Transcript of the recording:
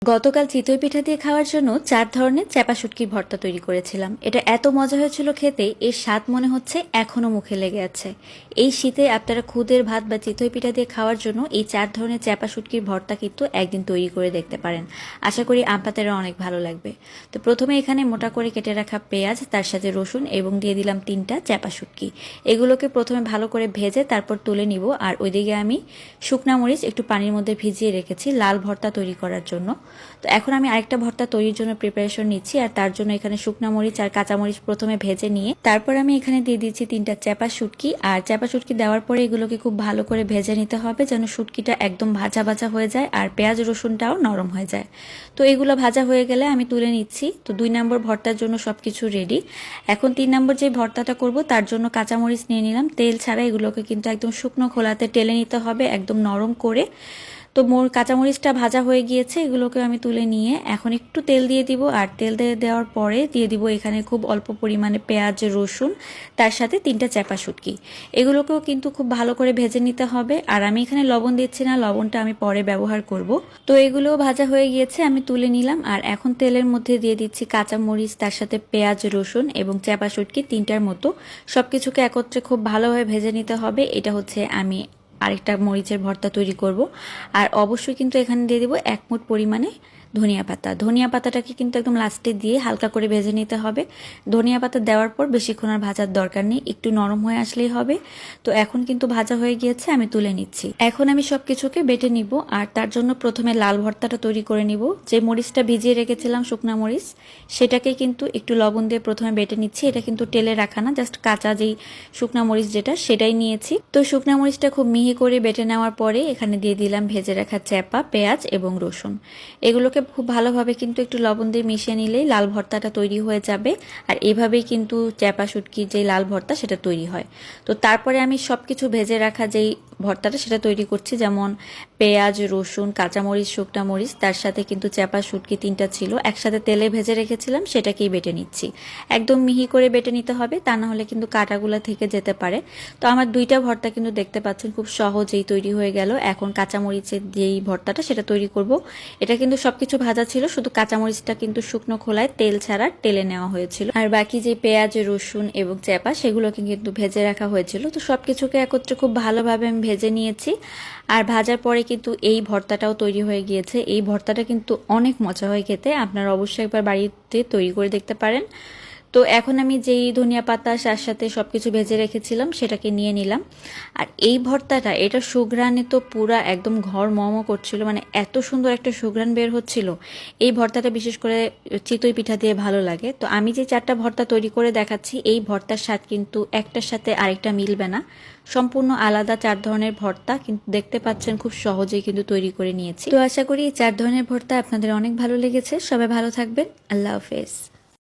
গতকাল চিতই পিঠা দিয়ে খাওয়ার জন্য 4 ধরনের চ্যাপা শুটকির ভর্তা তৈরি করেছিলাম। এটা এত মজা হয়েছিল খেতে, এর স্বাদ মনে হচ্ছে এখনো মুখে লেগে আছে। এই শীতে আপনারা খুদের ভাত বা চিতই পিঠা দিয়ে খাওয়ার জন্য এই 4 ধরনের চ্যাপা শুটকির ভর্তা কিন্তু একদিন তৈরি করে দেখতে পারেন। আশা করি আপনাদের অনেক ভালো লাগবে। তো প্রথমে এখানে মোটা করে কেটে রাখা পেঁয়াজ, তার সাথে রসুন এবং দিয়ে দিলাম 3টা চ্যাপা শুটকি। এগুলোকে প্রথমে ভালো করে ভেজে তারপর তুলে নিব। আর ওইদিকে আমি শুকনা মরিচ একটু পানির মধ্যে ভিজিয়ে রেখেছি লাল ভর্তা তৈরি করার জন্য। তো এখন আমি আরেকটা ভর্তা তৈরির জন্য প্রিপারেশন নিচ্ছি। আর তার জন্য এখানে শুকনা মরিচ আর কাঁচা মরিচ প্রথমে ভেজে নিয়ে তারপর আমি এখানে দিয়ে দিচ্ছি 3টা চ্যাপা শুটকি। আর চ্যাপা শুটকি দেওয়ার পরে এগুলোকে খুব ভালো করে ভেজে নিতে হবে, যেন শুটকিটা একদম ভাজা ভাজা হয়ে যায় আর পেঁয়াজ রসুনটাও নরম হয়ে যায়। তো এগুলো ভাজা হয়ে গেলে আমি তুলে নিচ্ছি। তো 2 নম্বর ভর্তার জন্য সবকিছু রেডি। এখন 3 নম্বর যে ভর্তাটা করব তার জন্য কাঁচামরিচ নিয়ে নিলাম। তেল ছাড়া এগুলোকে কিন্তু একদম শুকনো খোলাতে টেলে নিতে হবে, একদম নরম করে। তো কাঁচামরিচটা ভাজা হয়ে গিয়েছে, এগুলোকে আমি তুলে নিয়ে এখন একটু তেল দিয়ে দিব। আর তেল দেওয়ার পরে দিয়ে দিব এখানে খুব অল্প পরিমাণে পেঁয়াজ রসুন, তার সাথে 3টা চ্যাপা শুটকি। এগুলোকেও কিন্তু খুব ভালো করে ভেজে নিতে হবে। আর আমি এখানে লবণ দিচ্ছি না, লবণটা আমি পরে ব্যবহার করব। তো এগুলোও ভাজা হয়ে গিয়েছে, আমি তুলে নিলাম। আর এখন তেলের মধ্যে দিয়ে দিচ্ছি কাঁচামরিচ, তার সাথে পেঁয়াজ রসুন এবং চ্যাপা শুটকি 3টার মতো। সবকিছুকে একত্রে খুব ভালোভাবে ভেজে নিতে হবে। এটা হচ্ছে আমি আরেকটা মরিচের ভর্তা তৈরি করব। আর অবশ্যই কিন্তু এখানে দিয়ে দিব 1 মুঠ পরিমাণে ধনিয়া পাতা। ধনিয়া পাতাটাকে কিন্তু একদম লাস্টে দিয়ে হালকা করে ভেজে নিতে হবে। ধনিয়া পাতা দেওয়ার পর বেশিক্ষণ আর ভাজার দরকার নেই, একটু নরম হয়ে আসলেই হবে। তো এখন কিন্তু ভাজা হয়ে গিয়েছে, আমি তুলে নিচ্ছি। এখন আমি সবকিছুকে বেটে নিব। আর তার জন্য প্রথমে লাল ভর্তাটা তৈরি করে নিব। যে মরিচটা ভিজিয়ে রেখেছিলাম শুকনা মরিচ, সেটাকে কিন্তু একটু লবণ দিয়ে প্রথমে বেটে নিচ্ছি। এটা কিন্তু তেলে রাখা না, জাস্ট কাঁচা যেই শুকনা মরিচ যেটা সেটাই নিয়েছি। তো শুকনা মরিচটা খুব মিহি করে বেটে নেওয়ার পরে এখানে দিয়ে দিলাম ভেজে রাখা চ্যাপা, পেঁয়াজ এবং রসুন। এগুলোকে খুব ভালোভাবে কিন্তু একটু লবণ দিয়ে মিশিয়ে নিলেই লাল ভর্তাটা তৈরি হয়ে যাবে। আর এভাবেই কিন্তু চ্যাপা শুটকির যে লাল ভর্তা সেটা তৈরি হয়। তো তারপরে আমি সবকিছু ভেজে রাখা যেই ভর্তাটা সেটা তৈরি করছি, যেমন পেঁয়াজ রসুন কাঁচামরিচ শুকনা মরিচ, তার সাথে কিন্তু চ্যাপা শুটকি 3টা ছিল একসাথে তেলে ভেজে রেখেছিলাম, সেটাকেই বেটে নিচ্ছি। একদম মিহি করে বেটে নিতে হবে, তা না হলে কিন্তু কাঁটাগুলা থেকে যেতে পারে। তো আমার 2টা ভর্তা কিন্তু দেখতে পাচ্ছেন খুব সহজেই তৈরি হয়ে গেল। এখন কাঁচামরিচের যেই ভর্তাটা সেটা তৈরি করব। এটা কিন্তু সবকিছু ভাজা ছিল, শুধু কাঁচামরিচটা কিন্তু শুকনো খোলায় তেল ছাড়া টেলে নেওয়া হয়েছিল। আর বাকি যে পেঁয়াজ রসুন এবং চ্যাপা সেগুলোকে কিন্তু ভেজে রাখা হয়েছিল। তো সবকিছুকে একত্রে খুব ভালোভাবে আমি ভেজে নিয়েছি। আর ভাজার পরে কিন্তু এই ভর্তাটাও তৈরি হয়ে গিয়েছে। এই ভর্তাটা কিন্তু অনেক মজা হয় খেতে, আপনারা অবশ্যই একবার বাড়িতে তৈরি করে দেখতে পারেন। তো এখন আমি যেই ধনিয়া পাতা তার সাথে সবকিছু ভেজে রেখেছিলাম সেটাকে নিয়ে নিলাম। আর এই ভর্তাটা, এটা সুঘ্রাণে তো পুরা একদম ঘর মমো করছিল, মানে এত সুন্দর একটা সুঘ্রাণ বের হচ্ছিল। এই ভর্তাটা বিশেষ করে চিতই পিঠা দিয়ে ভালো লাগে। তো আমি যে 4টা ভর্তা তৈরি করে দেখাচ্ছি, এই ভর্তার স্বাদ কিন্তু একটার সাথে আরেকটা মিলবে না, সম্পূর্ণ আলাদা 4 ধরনের ভর্তা। কিন্তু দেখতে পাচ্ছেন খুব সহজেই কিন্তু তৈরি করে নিয়েছি। তো আশা করি এই 4 ধরনের ভর্তা আপনাদের অনেক ভালো লেগেছে। সবাই ভালো থাকবেন। আল্লাহ হাফেজ।